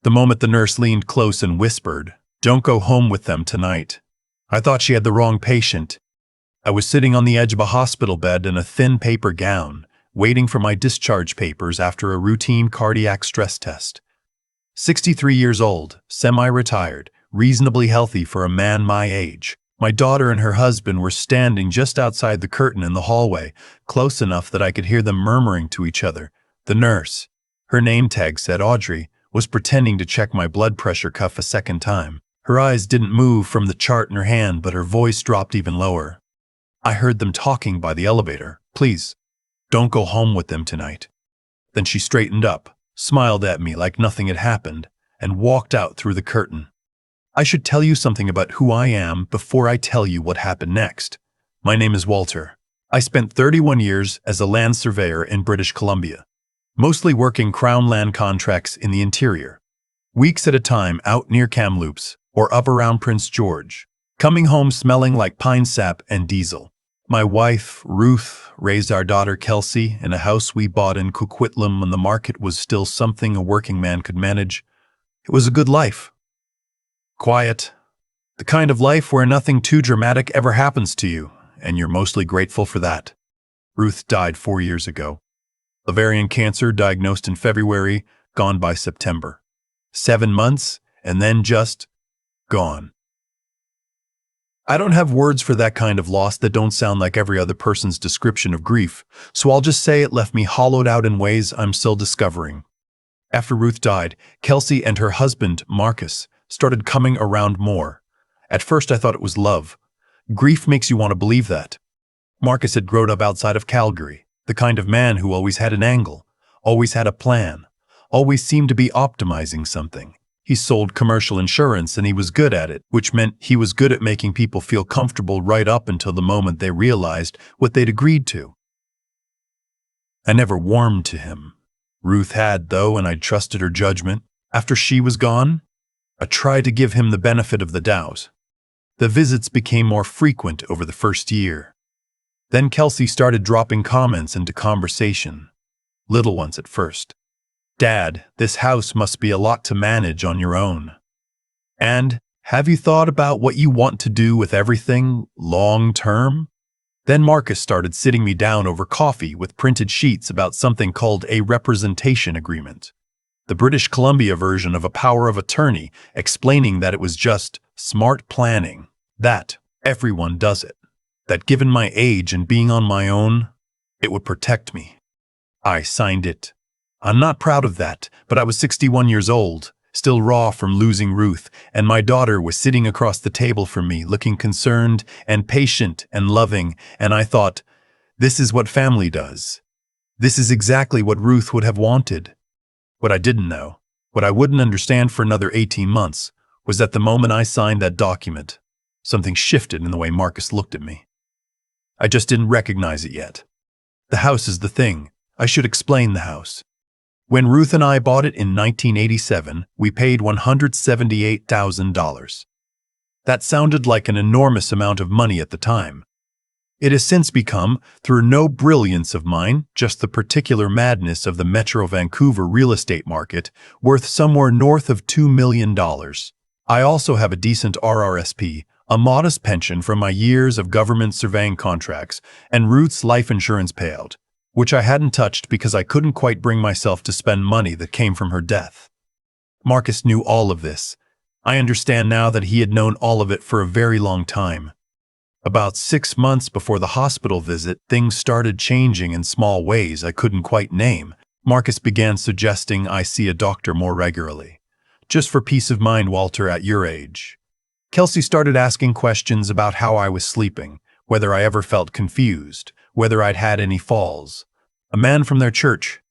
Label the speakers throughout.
Speaker 1: The moment the nurse leaned close and whispered, "Don't go home with them tonight," I thought she had the wrong patient. I was sitting on the edge of a hospital bed in a thin paper gown, waiting for my discharge papers after a routine cardiac stress test. 63 years old, semi-retired, reasonably healthy for a man my age. My daughter and her husband were standing just outside the curtain in the hallway, close enough that I could hear them murmuring to each other. The nurse, her name tag said Audrey, was pretending to check my blood pressure cuff a second time. Her eyes didn't move from the chart in her hand, but her voice dropped even lower. I heard them talking by the elevator. "Please, don't go home with them tonight." Then she straightened up, smiled at me like nothing had happened, and walked out through the curtain. I should tell you something about who I am before I tell you what happened next. My name is Walter. I spent 31 years as a land surveyor in British Columbia, mostly working Crown land contracts in the interior, weeks at a time out near Kamloops or up around Prince George, coming home smelling like pine sap and diesel. My wife, Ruth, raised our daughter Kelsey in a house we bought in Coquitlam when the market was still something a working man could manage. It was a good life. Quiet. The kind of life where nothing too dramatic ever happens to you, and you're mostly grateful for that. Ruth died 4 years ago. Ovarian cancer diagnosed in February, gone by September. 7 months, and then just gone. I don't have words for that kind of loss that don't sound like every other person's description of grief, so I'll just say it left me hollowed out in ways I'm still discovering. After Ruth died, Kelsey and her husband, Marcus, started coming around more. At first I thought it was love. Grief makes you want to believe that. Marcus had grown up outside of Calgary, the kind of man who always had an angle, always had a plan, always seemed to be optimizing something. He sold commercial insurance and he was good at it, which meant he was good at making people feel comfortable right up until the moment they realized what they'd agreed to. I never warmed to him. Ruth had, though, and I trusted her judgment. After she was gone, I tried to give him the benefit of the doubt. The visits became more frequent over the first year. Then Kelsey started dropping comments into conversation. Little ones at first. "Dad, this house must be a lot to manage on your own. And have you thought about what you want to do with everything long term?" Then Marcus started sitting me down over coffee with printed sheets about something called a representation agreement, the British Columbia version of a power of attorney, explaining that it was just smart planning, that everyone does it, that given my age and being on my own, it would protect me. I signed it. I'm not proud of that, but I was 61 years old, still raw from losing Ruth, and my daughter was sitting across the table from me, looking concerned and patient and loving, and I thought, this is what family does. This is exactly what Ruth would have wanted. What I didn't know, what I wouldn't understand for another 18 months, was that the moment I signed that document, something shifted in the way Marcus looked at me. I just didn't recognize it yet. The house is the thing. I should explain the house. When Ruth and I bought it in 1987, we paid $178,000. That sounded like an enormous amount of money at the time. It has since become, through no brilliance of mine, just the particular madness of the Metro Vancouver real estate market, worth somewhere north of $2 million. I also have a decent RRSP, a modest pension from my years of government surveying contracts, and Ruth's life insurance payout, which I hadn't touched because I couldn't quite bring myself to spend money that came from her death. Marcus knew all of this. I understand now that he had known all of it for a very long time. About 6 months before the hospital visit, things started changing in small ways I couldn't quite name. Marcus began suggesting I see a doctor more regularly. Just for peace of mind, Walter, at your age. Kelsey started asking questions about how I was sleeping, whether I ever felt confused, whether I'd had any falls. A man from their church,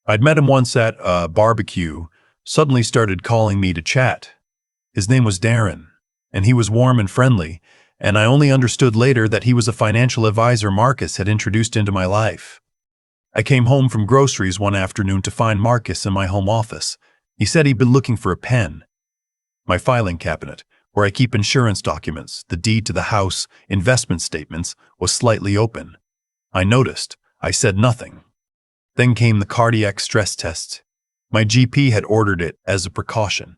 Speaker 1: I'd met him once at a barbecue, suddenly started calling me to chat. His name was Darren, and he was warm and friendly, and I only understood later that he was a financial advisor Marcus had introduced into my life. I came home from groceries one afternoon to find Marcus in my home office. He said he'd been looking for a pen. My filing cabinet, where I keep insurance documents, the deed to the house, investment statements, was slightly open. I noticed. I said nothing. Then came the cardiac stress test. My GP had ordered it as a precaution.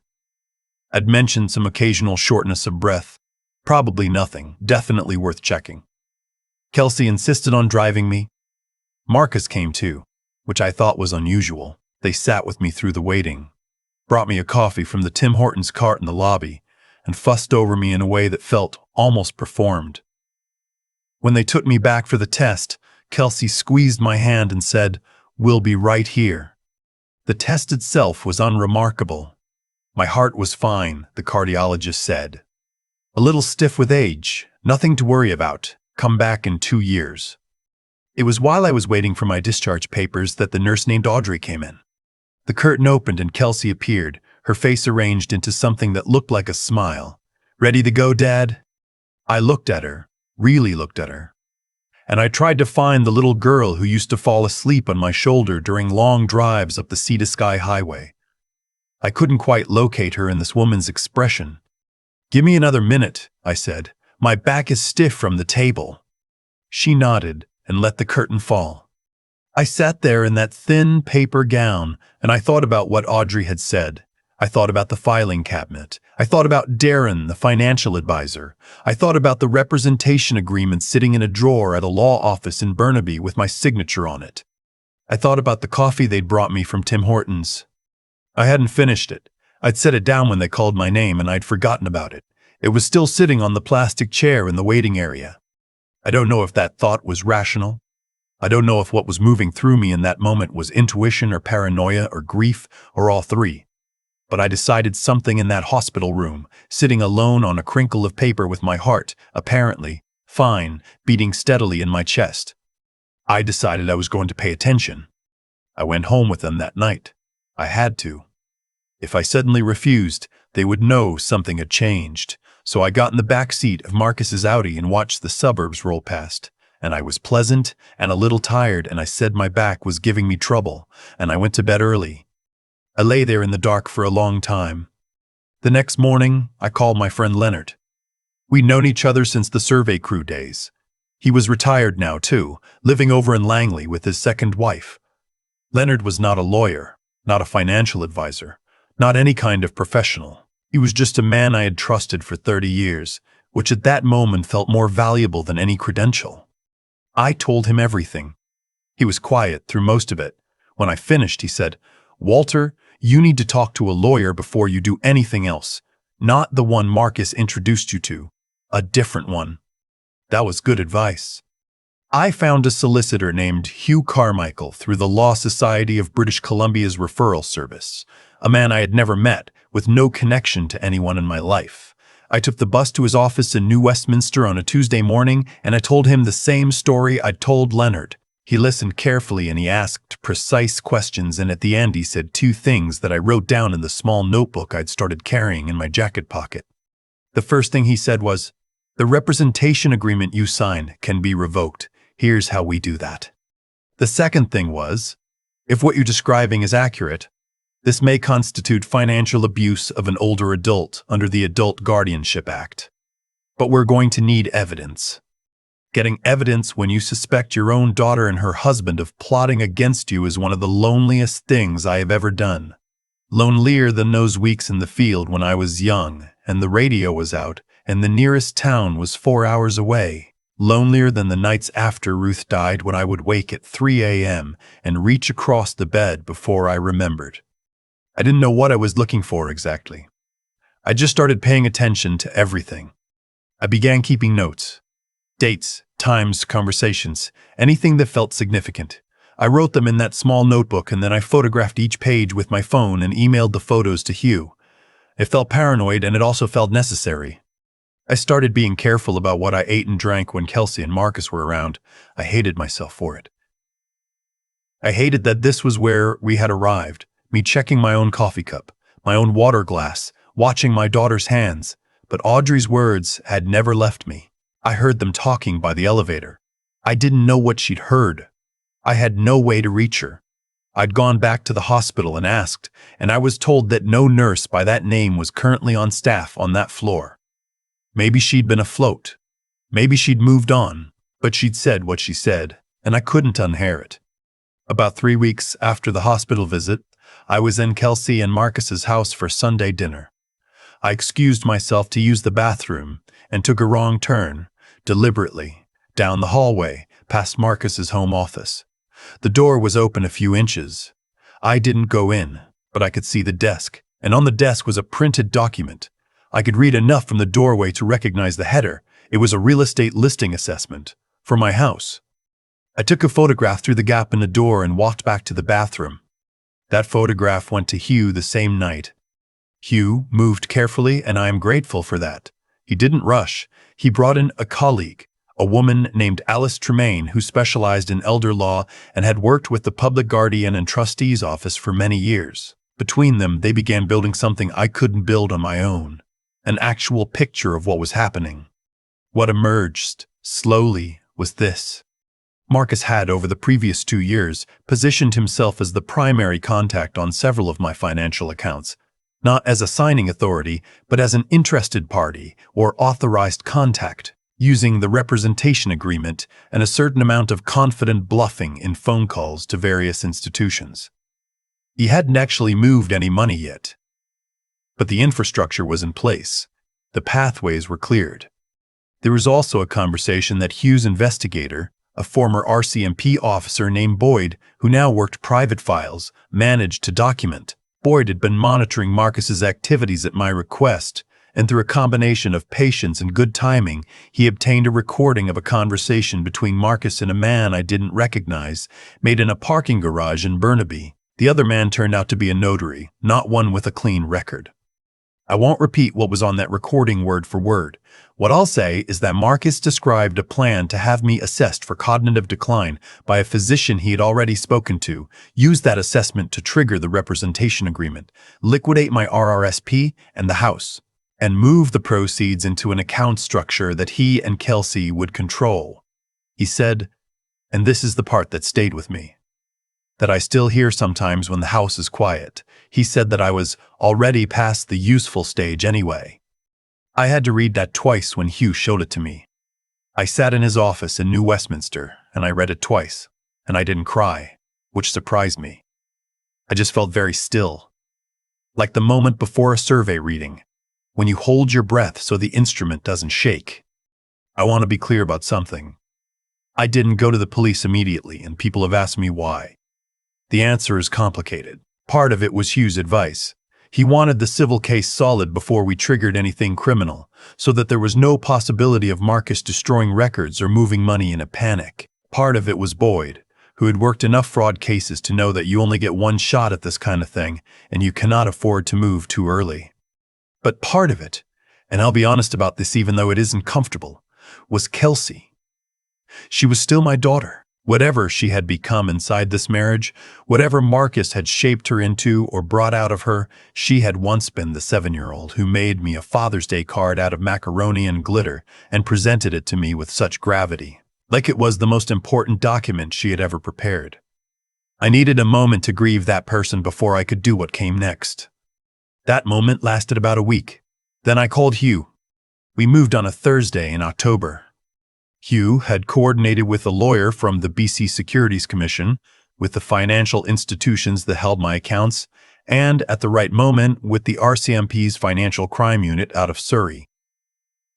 Speaker 1: I'd mentioned some occasional shortness of breath. Probably nothing, definitely worth checking. Kelsey insisted on driving me. Marcus came too, which I thought was unusual. They sat with me through the waiting, brought me a coffee from the Tim Hortons cart in the lobby, and fussed over me in a way that felt almost performed. When they took me back for the test, Kelsey squeezed my hand and said, "We'll be right here." The test itself was unremarkable. My heart was fine, the cardiologist said. A little stiff with age, nothing to worry about. Come back in 2 years. It was while I was waiting for my discharge papers that the nurse named Audrey came in. The curtain opened and Kelsey appeared, her face arranged into something that looked like a smile. "Ready to go, Dad?" I looked at her, really looked at her. And I tried to find the little girl who used to fall asleep on my shoulder during long drives up the Sea to Sky highway. I couldn't quite locate her in this woman's expression. "Give me another minute," I said. "My back is stiff from the table." She nodded and let the curtain fall. I sat there in that thin paper gown, and I thought about what Audrey had said. I thought about the filing cabinet. I thought about Darren, the financial advisor. I thought about the representation agreement sitting in a drawer at a law office in Burnaby with my signature on it. I thought about the coffee they'd brought me from Tim Hortons. I hadn't finished it. I'd set it down when they called my name, and I'd forgotten about it. It was still sitting on the plastic chair in the waiting area. I don't know if that thought was rational. I don't know if what was moving through me in that moment was intuition or paranoia or grief or all three. But I decided something in that hospital room, sitting alone on a crinkle of paper with my heart, apparently, fine, beating steadily in my chest. I decided I was going to pay attention. I went home with them that night. I had to. If I suddenly refused, they would know something had changed. So I got in the back seat of Marcus's Audi and watched the suburbs roll past. And I was pleasant and a little tired, and I said my back was giving me trouble, and I went to bed early. I lay there in the dark for a long time. The next morning, I called my friend Leonard. We'd known each other since the survey crew days. He was retired now, too, living over in Langley with his second wife. Leonard was not a lawyer, not a financial advisor, not any kind of professional. He was just a man I had trusted for 30 years, which at that moment felt more valuable than any credential. I told him everything. He was quiet through most of it. When I finished, he said, "Walter, you need to talk to a lawyer before you do anything else. Not the one Marcus introduced you to. A different one." That was good advice. I found a solicitor named Hugh Carmichael through the Law Society of British Columbia's referral service, a man I had never met, with no connection to anyone in my life. I took the bus to his office in New Westminster on a Tuesday morning, and I told him the same story I'd told Leonard. He listened carefully and he asked precise questions, and at the end he said 2 things that I wrote down in the small notebook I'd started carrying in my jacket pocket. The first thing he said was, "The representation agreement you signed can be revoked. Here's how we do that." The second thing was, "If what you're describing is accurate, this may constitute financial abuse of an older adult under the Adult Guardianship Act. But we're going to need evidence. Getting evidence when you suspect your own daughter and her husband of plotting against you is one of the loneliest things I have ever done. Lonelier than those weeks in the field when I was young and the radio was out and the nearest town was 4 hours away. Lonelier than the nights after Ruth died when I would wake at 3 a.m. and reach across the bed before I remembered. I didn't know what I was looking for exactly. I just started paying attention to everything. I began keeping notes. Dates, times, conversations, anything that felt significant. I wrote them in that small notebook, and then I photographed each page with my phone and emailed the photos to Hugh. It felt paranoid, and it also felt necessary. I started being careful about what I ate and drank when Kelsey and Marcus were around. I hated myself for it. I hated that this was where we had arrived, me checking my own coffee cup, my own water glass, watching my daughter's hands, but Audrey's words had never left me. I heard them talking by the elevator. I didn't know what she'd heard. I had no way to reach her. I'd gone back to the hospital and asked, and I was told that no nurse by that name was currently on staff on that floor. Maybe she'd been afloat. Maybe she'd moved on, but she'd said what she said, and I couldn't unhear it. About 3 weeks after the hospital visit, I was in Kelsey and Marcus's house for Sunday dinner. I excused myself to use the bathroom and took a wrong turn, deliberately, down the hallway, past Marcus's home office. The door was open a few inches. I didn't go in, but I could see the desk, and on the desk was a printed document. I could read enough from the doorway to recognize the header. It was a real estate listing assessment for my house. I took a photograph through the gap in the door and walked back to the bathroom. That photograph went to Hugh the same night. Hugh moved carefully, and I am grateful for that. He didn't rush. He brought in a colleague, a woman named Alice Tremaine, who specialized in elder law and had worked with the public guardian and trustee's office for many years. Between them, they began building something I couldn't build on my own, an actual picture of what was happening. What emerged, slowly, was this. Marcus had, over the previous 2 years, positioned himself as the primary contact on several of my financial accounts, not as a signing authority, but as an interested party or authorized contact, using the representation agreement and a certain amount of confident bluffing in phone calls to various institutions. He hadn't actually moved any money yet, but the infrastructure was in place. The pathways were cleared. There was also a conversation that Hugh's investigator, a former RCMP officer named Boyd, who now worked private files, managed to document. Boyd had been monitoring Marcus's activities at my request, and through a combination of patience and good timing, he obtained a recording of a conversation between Marcus and a man I didn't recognize, made in a parking garage in Burnaby. The other man turned out to be a notary, not one with a clean record. I won't repeat what was on that recording word for word. What I'll say is that Marcus described a plan to have me assessed for cognitive decline by a physician he had already spoken to, use that assessment to trigger the representation agreement, liquidate my RRSP and the house, and move the proceeds into an account structure that he and Kelsey would control. He said, and this is the part that stayed with me, that I still hear sometimes when the house is quiet. He said that I was already past the useful stage anyway. I had to read that twice when Hugh showed it to me. I sat in his office in New Westminster, and I read it twice, and I didn't cry, which surprised me. I just felt very still, like the moment before a survey reading, when you hold your breath so the instrument doesn't shake. I want to be clear about something. I didn't go to the police immediately, and people have asked me why. The answer is complicated. Part of it was Hugh's advice. He wanted the civil case solid before we triggered anything criminal, so that there was no possibility of Marcus destroying records or moving money in a panic. Part of it was Boyd, who had worked enough fraud cases to know that you only get one shot at this kind of thing, and you cannot afford to move too early. But part of it, and I'll be honest about this even though it isn't comfortable, was Kelsey. She was still my daughter. Whatever she had become inside this marriage, whatever Marcus had shaped her into or brought out of her, she had once been the 7-year-old who made me a Father's Day card out of macaroni and glitter and presented it to me with such gravity, like it was the most important document she had ever prepared. I needed a moment to grieve that person before I could do what came next. That moment lasted about a week. Then I called Hugh. We moved on a Thursday in October. Hugh had coordinated with a lawyer from the BC Securities Commission, with the financial institutions that held my accounts, and at the right moment with the RCMP's Financial Crime Unit out of Surrey.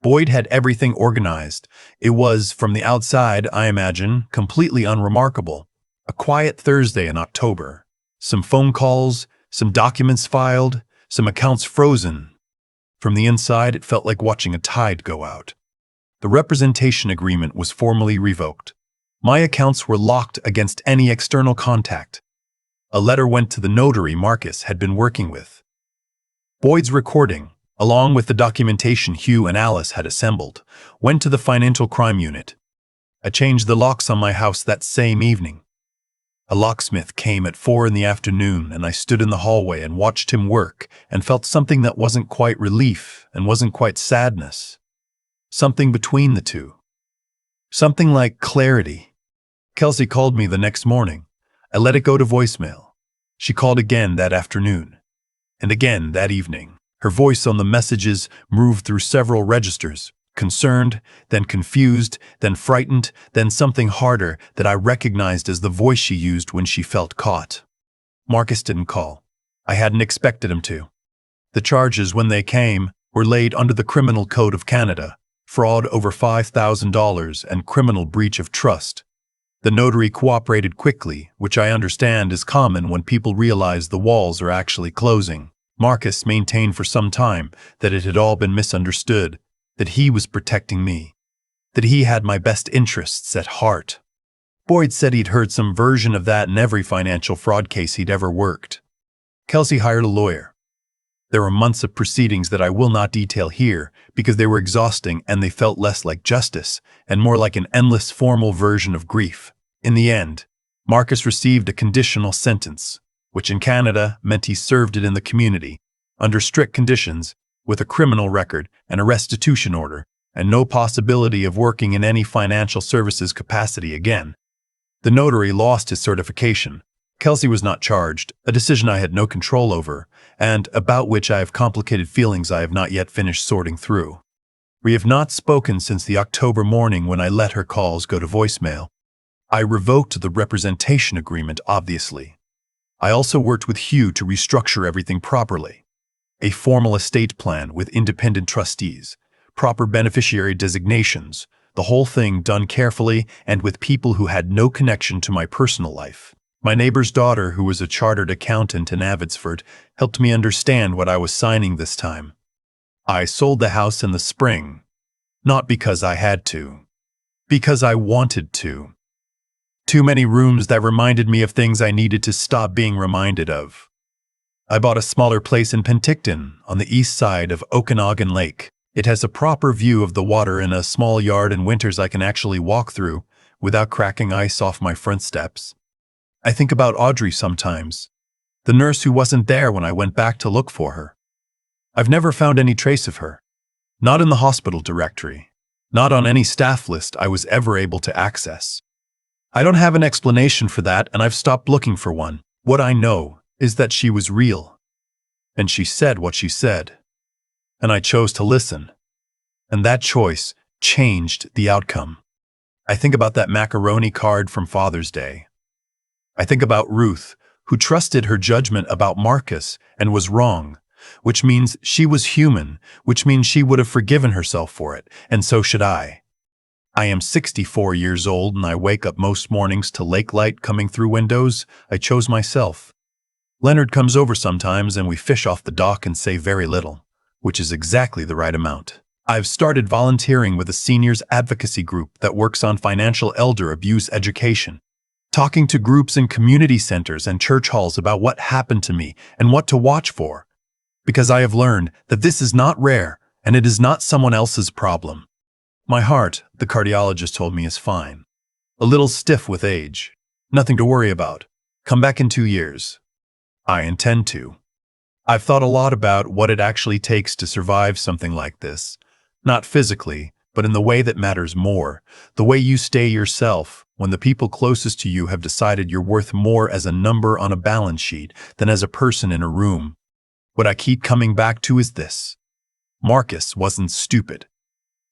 Speaker 1: Boyd had everything organized. It was, from the outside, I imagine, completely unremarkable. A quiet Thursday in October. Some phone calls, some documents filed, some accounts frozen. From the inside, it felt like watching a tide go out. The representation agreement was formally revoked. My accounts were locked against any external contact. A letter went to the notary Marcus had been working with. Boyd's recording, along with the documentation Hugh and Alice had assembled, went to the Financial Crime Unit. I changed the locks on my house that same evening. A locksmith came at 4 p.m, and I stood in the hallway and watched him work and felt something that wasn't quite relief and wasn't quite sadness. Something between the two. Something like clarity. Kelsey called me the next morning. I let it go to voicemail. She called again that afternoon, and again that evening. Her voice on the messages moved through several registers, concerned, then confused, then frightened, then something harder that I recognized as the voice she used when she felt caught. Marcus didn't call. I hadn't expected him to. The charges, when they came, were laid under the Criminal Code of Canada: fraud over $5,000 and criminal breach of trust. The notary cooperated quickly, which I understand is common when people realize the walls are actually closing. Marcus maintained for some time that it had all been misunderstood, that he was protecting me, that he had my best interests at heart. Boyd said he'd heard some version of that in every financial fraud case he'd ever worked. Kelsey hired a lawyer. There were months of proceedings that I will not detail here because they were exhausting and they felt less like justice and more like an endless formal version of grief. In the end, Marcus received a conditional sentence, which in Canada meant he served it in the community, under strict conditions, with a criminal record and a restitution order, and no possibility of working in any financial services capacity again. The notary lost his certification. Kelsey was not charged, a decision I had no control over, and about which I have complicated feelings I have not yet finished sorting through. We have not spoken since the October morning when I let her calls go to voicemail. I revoked the representation agreement, obviously. I also worked with Hugh to restructure everything properly. A formal estate plan with independent trustees, proper beneficiary designations, the whole thing done carefully and with people who had no connection to my personal life. My neighbor's daughter, who was a chartered accountant in Abbotsford, helped me understand what I was signing this time. I sold the house in the spring, not because I had to, because I wanted to. Too many rooms that reminded me of things I needed to stop being reminded of. I bought a smaller place in Penticton, on the east side of Okanagan Lake. It has a proper view of the water and a small yard in winters I can actually walk through without cracking ice off my front steps. I think about Audrey sometimes, the nurse who wasn't there when I went back to look for her. I've never found any trace of her. Not in the hospital directory, not on any staff list I was ever able to access. I don't have an explanation for that, and I've stopped looking for one. What I know is that she was real, and she said what she said, and I chose to listen, and that choice changed the outcome. I think about that macaroni card from Father's Day. I think about Ruth, who trusted her judgment about Marcus and was wrong, which means she was human, which means she would have forgiven herself for it, and so should I. I am 64 years old and I wake up most mornings to lake light coming through windows I chose myself. Leonard comes over sometimes and we fish off the dock and say very little, which is exactly the right amount. I've started volunteering with a seniors advocacy group that works on financial elder abuse education, talking to groups in community centers and church halls about what happened to me and what to watch for, because I have learned that this is not rare and it is not someone else's problem. My heart, the cardiologist told me, is fine. A little stiff with age. Nothing to worry about. Come back in 2 years. I intend to. I've thought a lot about what it actually takes to survive something like this. Not physically, but in the way that matters more. The way you stay yourself when the people closest to you have decided you're worth more as a number on a balance sheet than as a person in a room. What I keep coming back to is this. Marcus wasn't stupid.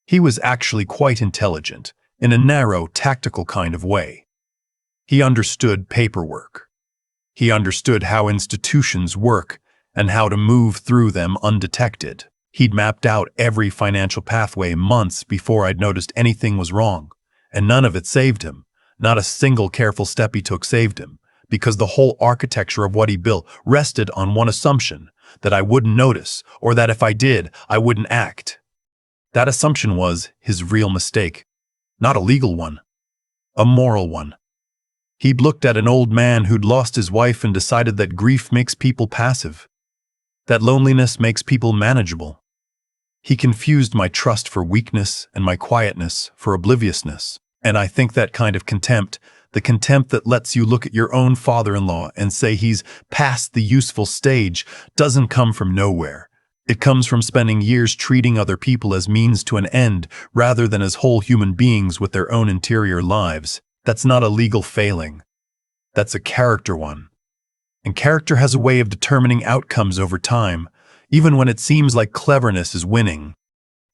Speaker 1: He was actually quite intelligent, in a narrow, tactical kind of way. He understood paperwork. He understood how institutions work and how to move through them undetected. He'd mapped out every financial pathway months before I'd noticed anything was wrong, and none of it saved him. Not a single careful step he took saved him, because the whole architecture of what he built rested on one assumption, that I wouldn't notice, or that if I did, I wouldn't act. That assumption was his real mistake, not a legal one, a moral one. He'd looked at an old man who'd lost his wife and decided that grief makes people passive, that loneliness makes people manageable. He confused my trust for weakness and my quietness for obliviousness, and I think that kind of contempt, the contempt that lets you look at your own father-in-law and say he's past the useful stage, doesn't come from nowhere. It comes from spending years treating other people as means to an end rather than as whole human beings with their own interior lives. That's not a legal failing. That's a character one. And character has a way of determining outcomes over time, even when it seems like cleverness is winning.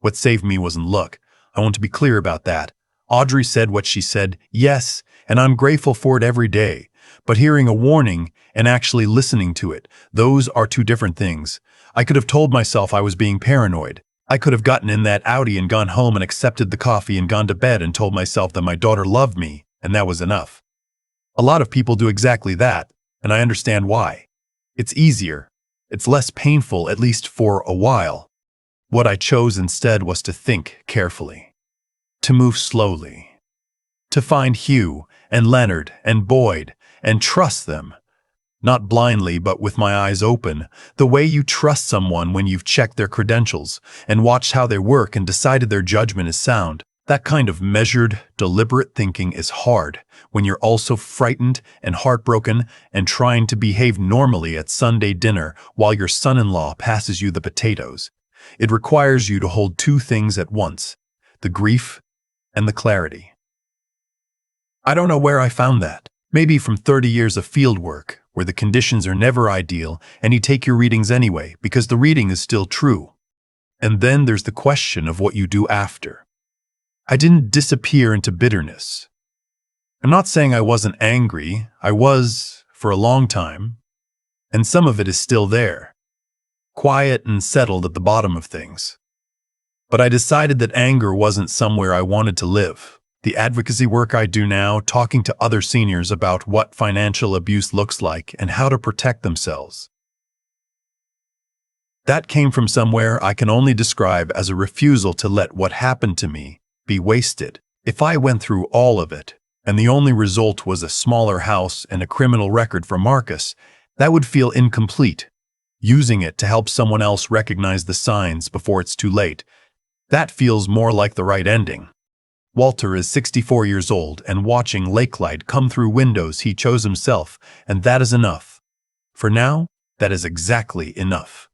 Speaker 1: What saved me wasn't luck. I want to be clear about that. Audrey said what she said, yes, and I'm grateful for it every day. But hearing a warning and actually listening to it, those are two different things. I could have told myself I was being paranoid. I could have gotten in that Audi and gone home and accepted the coffee and gone to bed and told myself that my daughter loved me, and that was enough. A lot of people do exactly that, and I understand why. It's easier. It's less painful, at least for a while. What I chose instead was to think carefully, to move slowly, to find Hugh and Leonard and Boyd and trust them. Not blindly, but with my eyes open, the way you trust someone when you've checked their credentials and watched how they work and decided their judgment is sound. That kind of measured, deliberate thinking is hard when you're also frightened and heartbroken and trying to behave normally at Sunday dinner while your son-in-law passes you the potatoes. It requires you to hold two things at once, the grief and the clarity. I don't know where I found that. Maybe from 30 years of field work, where the conditions are never ideal and you take your readings anyway because the reading is still true. And then there's the question of what you do after. I didn't disappear into bitterness. I'm not saying I wasn't angry. I was for a long time, and some of it is still there, quiet and settled at the bottom of things. But I decided that anger wasn't somewhere I wanted to live. The advocacy work I do now, talking to other seniors about what financial abuse looks like and how to protect themselves. That came from somewhere I can only describe as a refusal to let what happened to me be wasted. If I went through all of it, and the only result was a smaller house and a criminal record for Marcus, that would feel incomplete. Using it to help someone else recognize the signs before it's too late, that feels more like the right ending. Walter is 64 years old and watching lakelight come through windows he chose himself, and that is enough. For now, that is exactly enough.